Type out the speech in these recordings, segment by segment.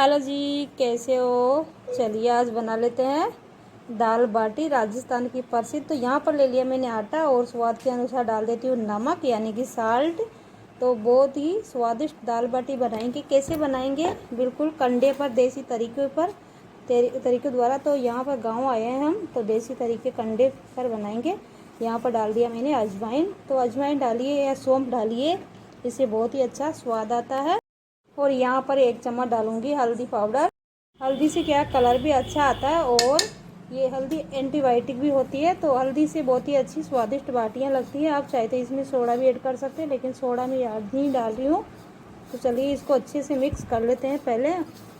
Hello जी, कैसे हो। चलिए आज बना लेते हैं दाल बाटी, राजस्थान की प्रसिद्ध। तो यहाँ पर ले लिया मैंने आटा और स्वाद के अनुसार डाल देती हूँ नमक यानी कि साल्ट। तो बहुत ही स्वादिष्ट दाल बाटी बनाएंगे। कैसे बनाएंगे, बिल्कुल कंडे पर देसी तरीके पर तरीके द्वारा। तो यहाँ पर गांव आए हैं हम, तो देसी तरीके कंडे पर बनाएंगे। यहाँ पर डाल दिया मैंने अजवाइन। तो अजवाइन डालिए या सौंफ डालिए, इससे बहुत ही अच्छा स्वाद आता है। और यहाँ पर 1 चम्मच डालूंगी हल्दी पाउडर। हल्दी से क्या कलर भी अच्छा आता है, और ये हल्दी एंटीबायोटिक भी होती है। तो हल्दी से बहुत ही अच्छी स्वादिष्ट बाटियाँ लगती हैं। आप चाहे तो इसमें सोडा भी ऐड कर सकते हैं, लेकिन सोडा मैं आज नहीं डाल रही हूँ। तो चलिए इसको अच्छे से मिक्स कर लेते हैं। पहले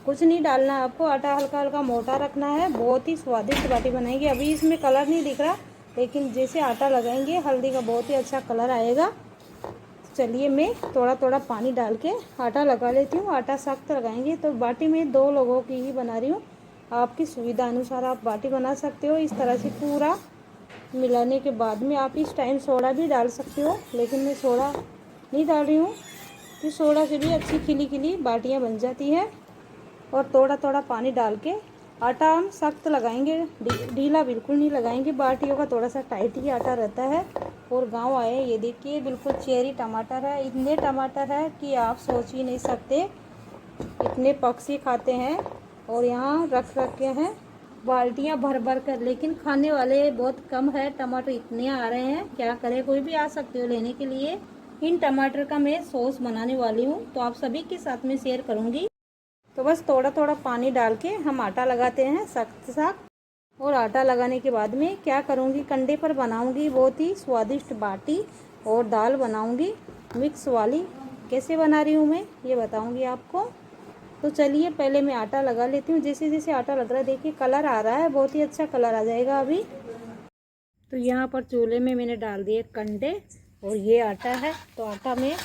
कुछ नहीं डालना है आपको, आटा हल्का हल्का मोटा रखना है। बहुत ही स्वादिष्ट बाटी बनाएंगे। अभी इसमें कलर नहीं दिख रहा, लेकिन जैसे आटा लगाएंगे हल्दी का बहुत ही अच्छा कलर आएगा। चलिए मैं थोड़ा थोड़ा पानी डाल के आटा लगा लेती हूँ। आटा सख्त लगाएंगे। तो बाटी में 2 लोगों की ही बना रही हूँ, आपकी सुविधा अनुसार आप बाटी बना सकते हो। इस तरह से पूरा मिलाने के बाद में आप इस टाइम सोडा भी डाल सकते हो, लेकिन मैं सोडा नहीं डाल रही हूँ। तो सोडा से भी अच्छी खिली खिली बाटियाँ बन जाती हैं। और थोड़ा थोड़ा पानी डाल के आटा हम सख्त लगाएंगे, ढीला बिल्कुल नहीं लगाएंगे। बाटियों का थोड़ा सा टाइट ही आटा रहता है। और गांव आए, ये देखिए बिल्कुल चेरी टमाटर है। इतने टमाटर है कि आप सोच ही नहीं सकते, इतने पक्षी खाते हैं। और यहाँ रख रखे हैं बाल्टियाँ भर भर कर, लेकिन खाने वाले बहुत कम है। टमाटर इतने आ रहे हैं, क्या करें। कोई भी आ सकते हो लेने के लिए। इन टमाटर का मैं सॉस बनाने वाली हूँ, तो आप सभी के साथ में शेयर करूँगी। तो बस थोड़ा थोड़ा पानी डाल के हम आटा लगाते हैं सख्त सख्त। और आटा लगाने के बाद में क्या करूँगी, कंडे पर बनाऊँगी बहुत ही स्वादिष्ट बाटी और दाल बनाऊँगी मिक्स वाली। कैसे बना रही हूँ मैं ये बताऊँगी आपको। तो चलिए पहले मैं आटा लगा लेती हूँ। जैसे जैसे आटा लग रहा है देखिए कलर आ रहा है, बहुत ही अच्छा कलर आ जाएगा अभी। तो यहाँ पर चूल्हे में मैंने डाल दिए कंडे, और ये आटा है। तो आटा में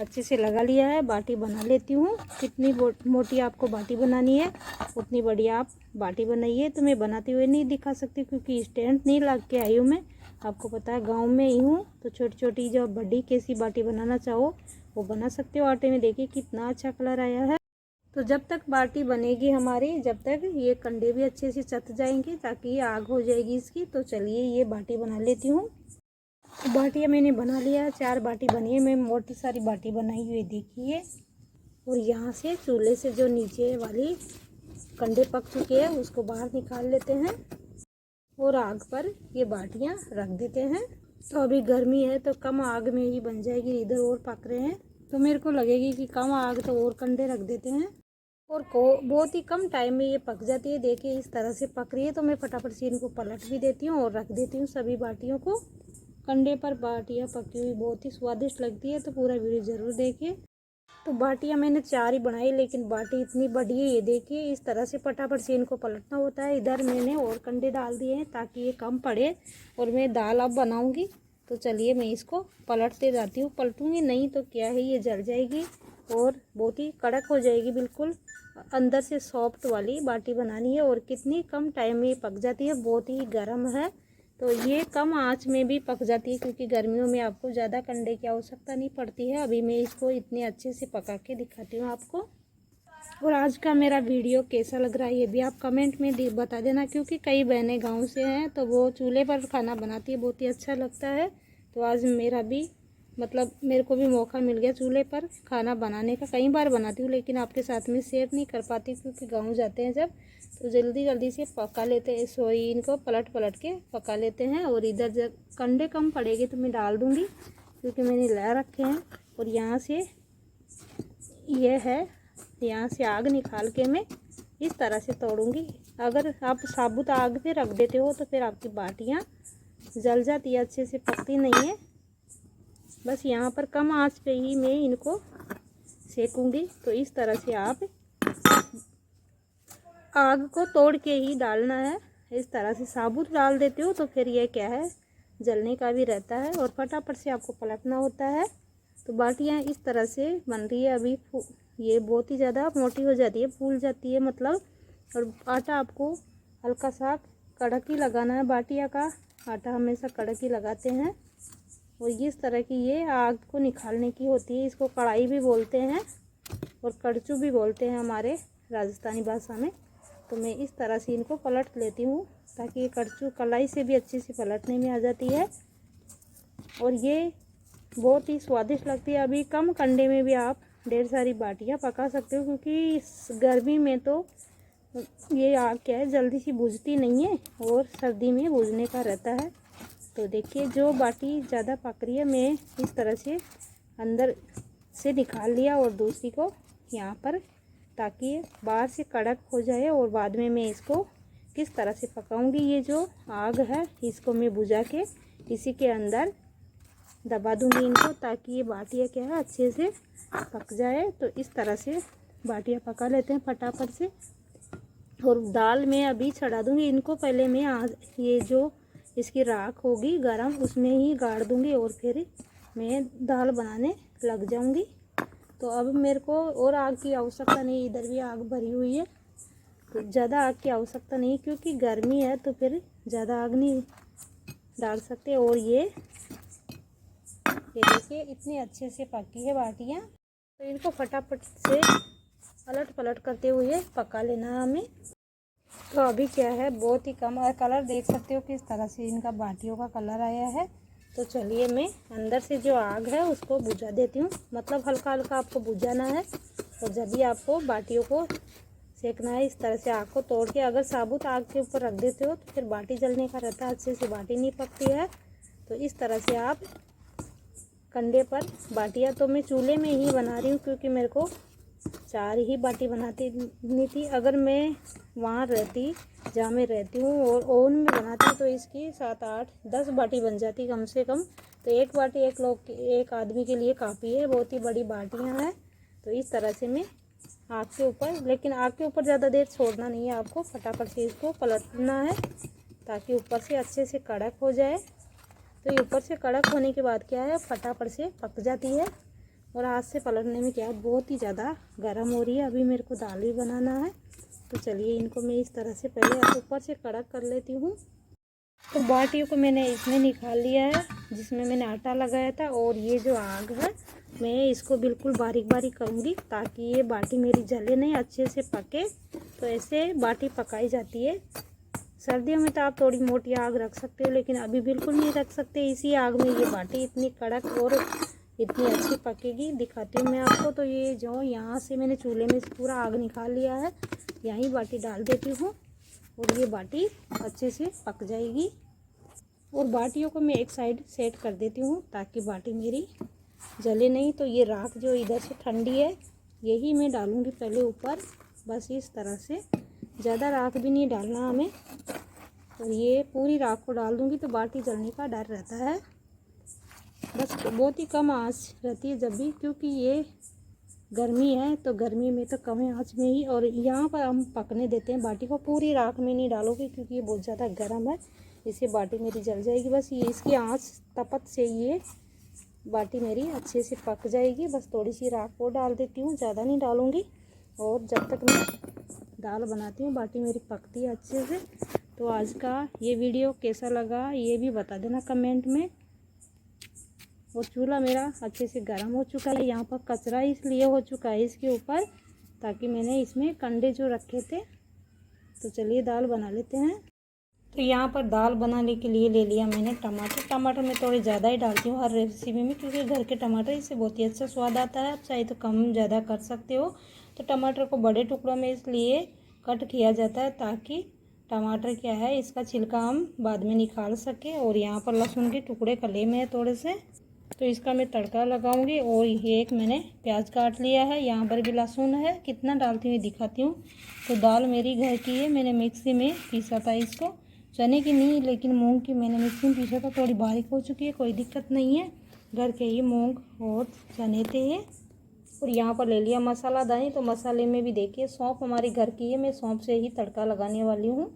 अच्छे से लगा लिया है। बाटी बना लेती हूँ। कितनी मोटी आपको बाटी बनानी है उतनी बड़ी आप बाटी बनाइए। तो मैं बनाते हुए नहीं दिखा सकती, क्योंकि स्टैंड नहीं लग के आई हूँ मैं। आपको पता है गांव में ही हूँ, तो छोटी छोटी जो बड़ी कैसी बाटी बनाना चाहो वो बना सकते हो। आटे में देखिए कितना अच्छा कलर आया है। तो जब तक बाटी बनेगी हमारी, जब तक ये कंडे भी अच्छे से चट जाएंगे, ताकि आग हो जाएगी इसकी। तो चलिए ये बाटी बना लेती हूँ। बाटियाँ मैंने बना लिया है, 4 बाटी बनी है। मैं मोटी सारी बाटी बनाई हुई देखिए। और यहाँ से चूल्हे से जो नीचे वाली कंडे पक चुके हैं उसको बाहर निकाल लेते हैं, और आग पर ये बाटियाँ रख देते हैं। तो अभी गर्मी है तो कम आग में ही बन जाएगी। इधर और पक रहे हैं, तो मेरे को लगेगी कि कम आग, तो और कंडे रख देते हैं। और को बहुत ही कम टाइम में ये पक जाती है। देखिए इस तरह से पक रही है। तो मैं फटाफट से इनको पलट भी देती हूँ और रख देती हूँ सभी बाटियों को। कंडे पर बाटियाँ पकी हुई बहुत ही स्वादिष्ट लगती है, तो पूरा वीडियो ज़रूर देखिए। तो बाटियाँ मैंने 4 ही बनाई, लेकिन बाटी इतनी बड़ी है। ये देखिए इस तरह से फटाफट से इनको पलटना होता है। इधर मैंने और कंडे डाल दिए हैं ताकि ये कम पड़े। और मैं दाल अब बनाऊँगी, तो चलिए मैं इसको पलटते जाती हूँ। पलटूँगी नहीं तो क्या है, ये जल जाएगी और बहुत ही कड़क हो जाएगी। बिल्कुल अंदर से सॉफ्ट वाली बाटी बनानी है। और कितनी कम टाइम में पक जाती है, बहुत ही गर्म है। तो ये कम आंच में भी पक जाती है, क्योंकि गर्मियों में आपको ज़्यादा कंडे की आवश्यकता नहीं पड़ती है। अभी मैं इसको इतने अच्छे से पका के दिखाती हूँ आपको। और आज का मेरा वीडियो कैसा लग रहा है ये भी आप कमेंट में बता देना, क्योंकि कई बहनें गांव से हैं तो वो चूल्हे पर खाना बनाती है, बहुत ही अच्छा लगता है। तो आज मेरा भी मेरे को भी मौका मिल गया चूल्हे पर खाना बनाने का। कई बार बनाती हूँ, लेकिन आपके साथ में शेयर नहीं कर पाती, क्योंकि गाँव जाते हैं जब, तो जल्दी जल्दी से पका लेते हैं। सोई इनको पलट पलट के पका लेते हैं। और इधर जब कंडे कम पड़ेगी तो मैं डाल दूँगी, क्योंकि मैंने ला रखे हैं। और यहाँ से ये है, यहाँ से आग निकाल के मैं इस तरह से तोड़ूंगी। अगर आप साबुत आग पे रख देते हो तो फिर आपकी बाटियाँ जल जाती है, अच्छे से पकती नहीं है। बस यहाँ पर कम आंच पे ही मैं इनको सेकूंगी। तो इस तरह से आप आग को तोड़ के ही डालना है। इस तरह से साबुत डाल देते हो तो फिर ये क्या है, जलने का भी रहता है, और फटाफट से आपको पलटना होता है। तो बाटियाँ इस तरह से बन रही है। अभी ये बहुत ही ज़्यादा मोटी हो जाती है, फूल जाती है और आटा आपको हल्का सा कड़क ही लगाना है। बाटियाँ का आटा हमेशा कड़क ही लगाते हैं। और इस तरह की ये आग को निकालने की होती है। इसको कढ़ाई भी बोलते हैं और कड़छू भी बोलते हैं हमारे राजस्थानी भाषा में। तो मैं इस तरह से इनको पलट लेती हूँ ताकि ये कड़छू कलाई से भी अच्छे से पलटने में आ जाती है और ये बहुत ही स्वादिष्ट लगती है। अभी कम कंडे में भी आप ढेर सारी बाटियाँ पका सकते हो, क्योंकि इस गर्मी में तो ये आग क्या है जल्दी सी बुझती नहीं है और सर्दी में बुझने का रहता है। तो देखिए जो बाटी ज़्यादा पक रही है मैं इस तरह से अंदर से निकाल लिया और दूसरी को यहाँ पर, ताकि बाहर से कड़क हो जाए और बाद में मैं इसको किस तरह से पकाऊंगी। ये जो आग है इसको मैं बुझा के इसी के अंदर दबा दूंगी इनको, ताकि ये बाटियाँ क्या है अच्छे से पक जाए। तो इस तरह से बाटियाँ पका लेते हैं फटाफट से। और दाल मैं अभी चढ़ा दूंगी इनको, पहले मैं ये जो इसकी राख होगी गरम उसमें ही गाड़ दूंगी और फिर मैं दाल बनाने लग जाऊंगी। तो अब मेरे को और आग की आवश्यकता नहीं, इधर भी आग भरी हुई है तो ज़्यादा आग की आवश्यकता नहीं, क्योंकि गर्मी है तो फिर ज़्यादा आग नहीं डाल सकते। और ये देखिए इतनी अच्छे से पकी है बाटियाँ, तो इनको फटाफट से अलट पलट करते हुए पका लेना हमें। तो अभी क्या है बहुत ही कम कलर देख सकते हो किस तरह से इनका बाटियों का कलर आया है। तो चलिए मैं अंदर से जो आग है उसको बुझा देती हूँ, मतलब हल्का हल्का आपको बुझाना है। और जब भी आपको बाटियों को सेकना है इस तरह से आग को तोड़ के, अगर साबुत आग के ऊपर रख देते हो तो फिर बाटी जलने का रहता है, अच्छे से बाटी नहीं पकती है। तो इस तरह से आप कंडे पर बाटियाँ, तो मैं चूल्हे में ही बना रही हूँ क्योंकि मेरे को 4 ही बाटी बनाती नहीं थी। अगर मैं वहाँ रहती जहाँ मैं रहती हूँ और ओवन में बनाती तो इसकी 7, 8, 10 बाटी बन जाती कम से कम। तो एक बाटी एक आदमी के लिए काफ़ी है, बहुत ही बड़ी बाटियाँ हैं। तो इस तरह से मैं आग के ऊपर, लेकिन आग के ऊपर ज़्यादा देर छोड़ना नहीं है आपको, फटाफट से इसको पलटना है ताकि ऊपर से अच्छे से कड़क हो जाए। तो ये ऊपर से कड़क होने के बाद क्या है फटाफट से पक जाती है। और हाथ से पलटने में क्या है बहुत ही ज़्यादा गर्म हो रही है। अभी मेरे को दाल भी बनाना है, तो चलिए इनको मैं इस तरह से पहले ऊपर से कड़क कर लेती हूँ। तो बाटियों को मैंने इसमें निकाल लिया है जिसमें मैंने आटा लगाया था। और ये जो आग है मैं इसको बिल्कुल बारीक बारीक करूँगी ताकि ये बाटी मेरी जले नहीं, अच्छे से पके। तो ऐसे बाटी पकाई जाती है। सर्दियों में तो आप थोड़ी मोटी आग रख सकते हो, लेकिन अभी बिल्कुल नहीं रख सकते। इसी आग में ये बाटी इतनी कड़क और इतनी अच्छी पकेगी, दिखाती हूँ मैं आपको। तो ये जो यहाँ से मैंने चूल्हे में से पूरा आग निकाल लिया है, यहीं बाटी डाल देती हूँ और ये बाटी अच्छे से पक जाएगी। और बाटियों को मैं एक साइड सेट कर देती हूँ ताकि बाटी मेरी जले नहीं। तो ये राख जो इधर से ठंडी है यही मैं डालूँगी पहले ऊपर, बस इस तरह से। ज़्यादा राख भी नहीं डालना हमें, और ये पूरी राख को डाल दूँगी तो बाटी जलने का डर रहता है। बस बहुत ही कम आंच रहती है जब भी, क्योंकि ये गर्मी है तो गर्मी में तो कम आंच में ही। और यहाँ पर हम पकने देते हैं बाटी को, पूरी राख में नहीं डालोगे क्योंकि ये बहुत ज़्यादा गर्म है, इससे बाटी मेरी जल जाएगी। बस ये इसकी आंच तपत से ये बाटी मेरी अच्छे से पक जाएगी। बस थोड़ी सी राख को डाल देती हूँ, ज़्यादा नहीं डालूँगी। और जब तक मैं दाल बनाती हूँ बाटी मेरी पकती है अच्छे से। तो आज का ये वीडियो कैसा लगा ये भी बता देना कमेंट में। और चूल्हा मेरा अच्छे से गर्म हो चुका है। यहाँ पर कचरा इसलिए हो चुका है इसके ऊपर ताकि मैंने इसमें कंडे जो रखे थे। तो चलिए दाल बना लेते हैं। तो यहाँ पर दाल बनाने के लिए ले लिया मैंने टमाटर। टमाटर मैं थोड़े ज़्यादा ही डालती हूँ हर रेसिपी में, क्योंकि घर के टमाटर इससे बहुत ही अच्छा स्वाद आता है। आप चाहे तो कम ज़्यादा कर सकते हो। तो टमाटर को बड़े टुकड़ों में इसलिए कट किया जाता है ताकि टमाटर क्या है इसका छिलका हम बाद में निकाल सके। और यहाँ पर लहसुन के टुकड़े कले में थोड़े से, तो इसका मैं तड़का लगाऊंगी। और ये एक मैंने प्याज काट लिया है, यहाँ पर भी लहसुन है, कितना डालती हूँ दिखाती हूँ। तो दाल मेरी घर की है, मैंने मिक्सी में पीसा था इसको, चने की नहीं लेकिन मूंग की मैंने मिक्सी में पीसा था। थोड़ी बारीक हो चुकी है, कोई दिक्कत नहीं है, घर के ही मूंग और चने थे ये। और यहाँ पर ले लिया मसाला दानी। तो मसाले में भी देखिए सौंफ हमारी घर की है, मैं सौंफ से ही तड़का लगाने वाली हूँ।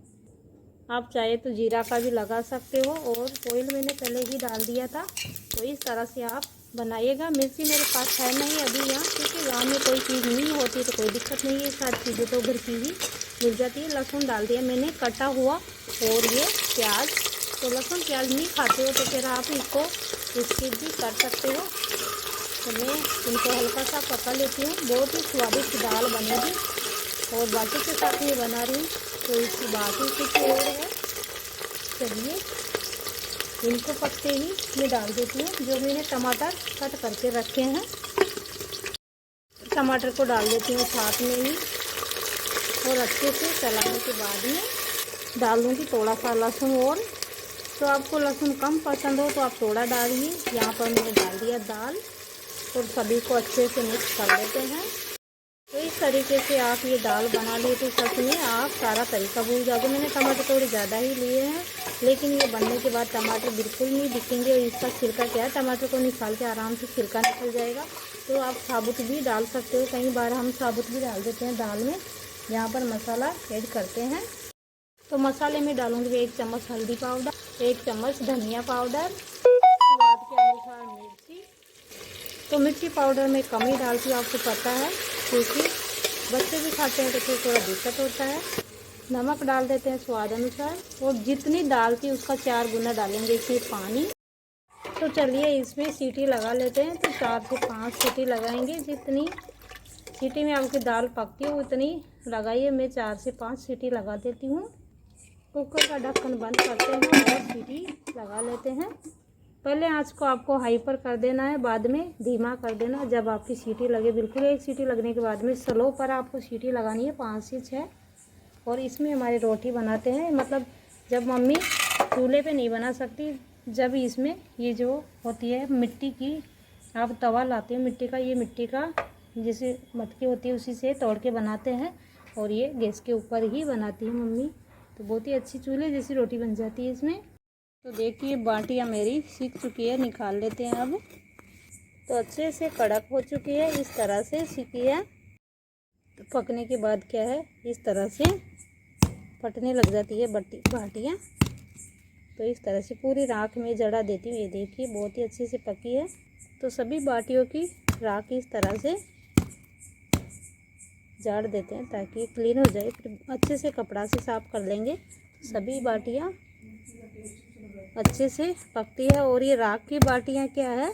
आप चाहे तो जीरा का भी लगा सकते हो। और ऑयल मैंने पहले ही डाल दिया था। तो इस तरह से आप बनाइएगा। मिर्ची मेरे पास है नहीं अभी यहाँ, क्योंकि गाँव में कोई चीज़ नहीं होती तो कोई दिक्कत नहीं है, सारी चीज़ें तो घर की ही मिल जाती है। लहसुन डाल दिया मैंने कटा हुआ, और ये प्याज। तो लहसुन प्याज नहीं खाते हो तो फिर आप इसको स्किप भी कर सकते हो। तो मैं इनको हल्का सा पका लेती हूँ, बहुत ही स्वादिष्ट दाल बनेगी। और बाटी के साथ में बना रही हूँ, तो इसकी बाटी कुछ और है। चलिए इनको पकते ही मैं डाल देती हूँ जो मैंने टमाटर कट करके रखे हैं। टमाटर को डाल देती हूँ साथ में ही और अच्छे से चलाने के बाद में डाल दूँगी थोड़ा सा लहसुन। और तो आपको लहसुन कम पसंद हो तो आप थोड़ा डालिए। यहाँ पर मैंने डाल दिया दाल और सभी को अच्छे से मिक्स कर लेते हैं। तो इस तरीके से आप ये दाल बना लिए तो सच में आप सारा तरीका भूल जाओगे। मैंने टमाटर थोड़े ज़्यादा ही लिए हैं, लेकिन ये बनने के बाद टमाटर बिल्कुल नहीं दिखेंगे। और इसका छिलका क्या है, टमाटर को निकाल के आराम से छिलका निकल जाएगा। तो आप साबुत भी डाल सकते हो, कई बार हम साबुत भी डाल देते हैं दाल में। यहाँ पर मसाला ऐड करते हैं। तो मसाले में डालूँगी 1 चम्मच हल्दी पाउडर, 1 चम्मच धनिया पाउडर, स्वाद के अनुसार मिर्ची। तो मिर्ची पाउडर में कम ही डालती हूँ, आपको पता है, क्योंकि बच्चे भी खाते हैं तो फिर थोड़ा दिक्कत होता है। नमक डाल देते हैं स्वाद अनुसार और जितनी दाल थी उसका 4 गुना डालेंगे इसमें पानी। तो चलिए इसमें सीटी लगा लेते हैं। तो 4 से 5 सीटी लगाएंगे। जितनी सीटी में आपकी दाल पकती है उतनी लगाइए। मैं 4 से 5 सीटी लगा देती हूँ। कुकर का ढक्कन बंद करते हैं और सीटी लगा लेते हैं। पहले आंच को आपको हाई पर कर देना है, बाद में धीमा कर देना जब आपकी सीटी लगे। बिल्कुल 1 सीटी लगने के बाद में स्लो पर आपको सीटी लगानी है 5 से 6। और इसमें हमारी रोटी बनाते हैं, मतलब जब मम्मी चूल्हे पे नहीं बना सकती, जब इसमें ये जो होती है मिट्टी की, आप तवा लाते हो मिट्टी का, ये मिट्टी का जैसे मटकी होती है उसी से तोड़ के बनाते हैं। और ये गैस के ऊपर ही बनाती है मम्मी, तो बहुत ही अच्छी चूल्हे जैसी रोटी बन जाती है इसमें। तो देखिए बाटियाँ मेरी सीख चुकी है, निकाल लेते हैं अब। तो अच्छे से कड़क हो चुकी है, इस तरह से सीखी है। तो पकने के बाद क्या है, इस तरह से फटने लग जाती है बाटियाँ। तो इस तरह से पूरी राख में जड़ा देती हूँ। ये देखिए बहुत ही अच्छे से पकी है। तो सभी बाटियों की राख इस तरह से झाड़ देते हैं ताकि क्लीन हो जाए। फिर अच्छे से कपड़ा से साफ कर लेंगे। सभी बाटियाँ अच्छे से पकती है। और ये राख की बाटियाँ क्या है,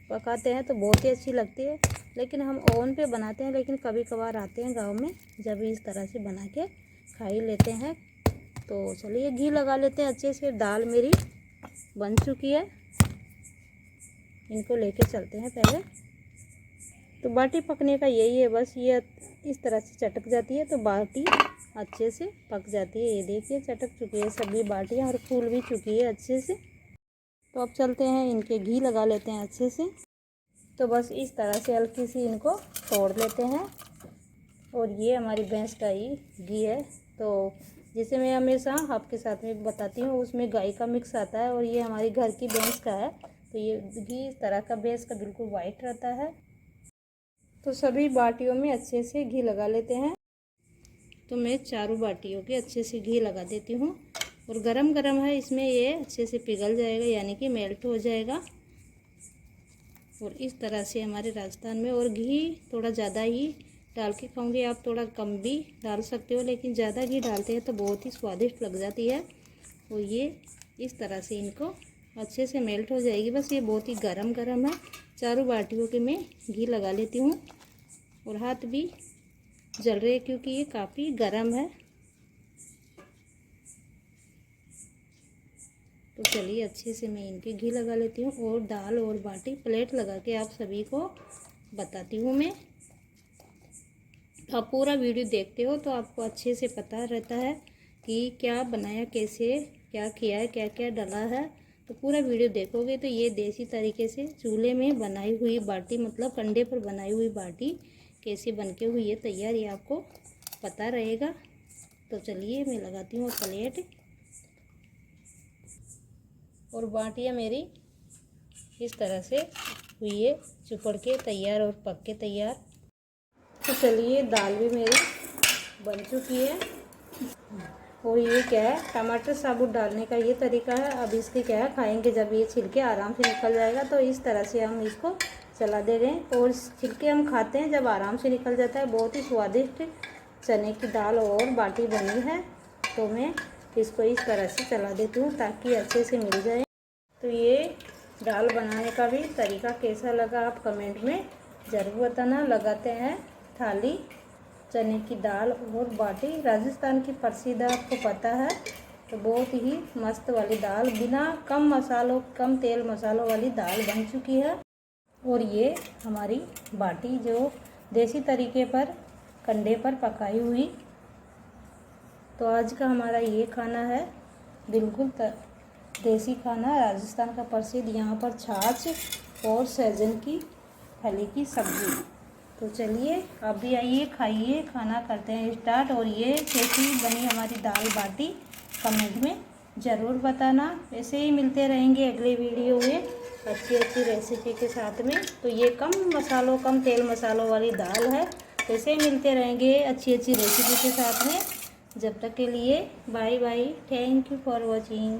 पकाते हैं तो बहुत ही अच्छी लगती है। लेकिन हम ओवन पे बनाते हैं, लेकिन कभी कभार आते हैं गांव में जब इस तरह से बना के खा ही लेते हैं। तो चलिए घी लगा लेते हैं अच्छे से। दाल मेरी बन चुकी है, इनको लेके चलते हैं पहले। तो बाटी पकने का यही है, बस ये इस तरह से चटक जाती है तो बाटी अच्छे से पक जाती है। ये देखिए चटक चुकी है सभी बाटियाँ और फूल भी चुकी है अच्छे से। तो अब चलते हैं इनके घी लगा लेते हैं अच्छे से। तो बस इस तरह से हल्की सी इनको तोड़ लेते हैं। और ये हमारी भैंस का ही घी है, तो जिसे मैं हमेशा आपके साथ में बताती हूँ, उसमें गाय का मिक्स आता है और ये हमारी घर की भैंस का है। तो ये घी इस तरह का भैंस का बिल्कुल वाइट रहता है। तो सभी बाटियों में अच्छे से घी लगा लेते हैं। तो मैं चारों बाटियों के अच्छे से घी लगा देती हूँ। और गरम गरम है, इसमें ये अच्छे से पिघल जाएगा, यानी कि मेल्ट हो जाएगा। और इस तरह से हमारे राजस्थान में, और घी थोड़ा ज़्यादा ही डाल के खाऊंगी, आप थोड़ा कम भी डाल सकते हो, लेकिन ज़्यादा घी डालते हैं तो बहुत ही स्वादिष्ट लग जाती है। और ये इस तरह से इनको अच्छे से मेल्ट हो जाएगी। बस ये बहुत ही गरम गरम है। चारों बाटियों के मैं घी लगा लेती हूँ। और हाथ भी जल रहे हैं क्योंकि ये काफ़ी गरम है। तो चलिए अच्छे से मैं इनके घी लगा लेती हूँ। और दाल और बाटी प्लेट लगा के आप सभी को बताती हूँ मैं। आप पूरा वीडियो देखते हो तो आपको अच्छे से पता रहता है कि क्या बनाया, कैसे क्या किया है, क्या क्या डला है। तो पूरा वीडियो देखोगे तो ये देसी तरीके से चूल्हे में बनाई हुई बाटी, मतलब कंडे पर बनाई हुई बाटी कैसे बन के हुई है तैयार, ये आपको पता रहेगा। तो चलिए मैं लगाती हूँ प्लेट। और बाटियाँ मेरी इस तरह से हुई है, चुपड़ के तैयार और पक के तैयार। तो चलिए दाल भी मेरी बन चुकी है। और ये क्या है, टमाटर साबुत डालने का ये तरीका है। अब इसके क्या है, खाएंगे जब ये छिलके आराम से निकल जाएगा तो इस तरह से हम इसको चला दे रहे हैं। और छिलके हम खाते हैं जब आराम से निकल जाता है। बहुत ही स्वादिष्ट चने की दाल और बाटी बनी है। तो मैं इसको इस तरह से चला देती हूँ ताकि अच्छे से मिल जाए। तो ये दाल बनाने का भी तरीका कैसा लगा आप कमेंट में ज़रूर बताना। लगाते हैं थाली चने की दाल और बाटी। राजस्थान की प्रसिद्ध आपको पता है, तो बहुत ही मस्त वाली दाल, बिना कम मसालों कम तेल मसालों वाली दाल बन चुकी है। और ये हमारी बाटी जो देसी तरीके पर कंडे पर पकाई हुई। तो आज का हमारा ये खाना है बिल्कुल देसी खाना, राजस्थान का प्रसिद्ध। यहाँ पर छाछ और सहजन की फली की सब्जी। तो चलिए आप भी आइए, खाइए, खाना करते हैं स्टार्ट। और ये कैसी बनी हमारी दाल बाटी कमेंट में ज़रूर बताना। ऐसे ही मिलते रहेंगे अगले वीडियो में अच्छी अच्छी रेसिपी के साथ में। तो ये कम मसालों कम तेल मसालों वाली दाल है। तो ऐसे ही मिलते रहेंगे अच्छी अच्छी रेसिपी के साथ में। जब तक के लिए bye bye, thank you for watching.